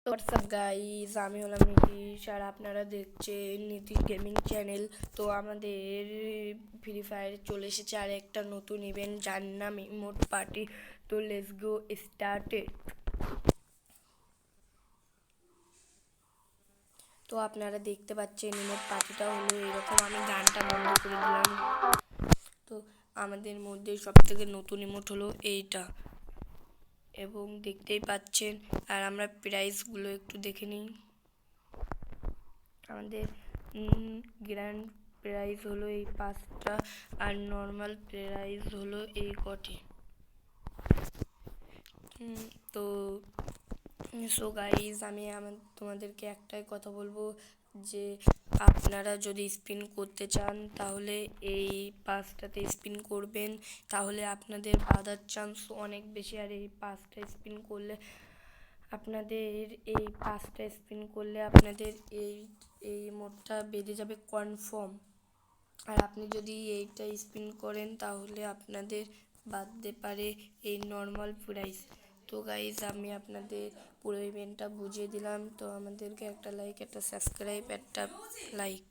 WhatsApp guys, আমি হলাম নীতিশ আর আপনারা দেখছেন নীতিশ গেমিং চ্যানেল। তো আমাদের ফ্রি ফায়ার চলে এসেছে আর একটা নতুন ইভেন্ট, যার নাম ইমোট পার্টি। তো লেটস গো স্টার্টেড। তো আপনারা দেখতে পাচ্ছেন ইমোট পার্টিটা হলো এরকম। আমি গানটা বন্ধ করে দিলাম। তো আমাদের মধ্যে সবথেকে নতুন ইমোট হলো এইটা, এবং দেখতেই পাচ্ছেন। আর আমরা প্রাইসগুলো একটু দেখে নিই। আমাদের গ্র্যান্ড প্রাইজ হলো এই 5টা, আর নর্মাল প্রাইজ হলো এই কটি। তো সো গাইজ, আমি তোমাদেরকে একটাই কথা বলবো যে আপনারা যদি স্পিন করতে চান তাহলে এই 5টাতে স্পিন করবেন, তাহলে আপনাদের বাঁধার চান্স অনেক বেশি। আর এই 5টা স্পিন করলে আপনাদের এই মোডটা বেঁধে যাবে কনফার্ম। আর আপনি যদি এইটা স্পিন করেন তাহলে আপনাদের বাঁধতে পারে এই নর্মাল প্রাইস। তো গাইজ, আমি আপনাদের পুরো ইভেন্টটা বুঝিয়ে দিলাম। তো আমাদেরকে একটা লাইক, একটা সাবস্ক্রাইব, একটা লাইক।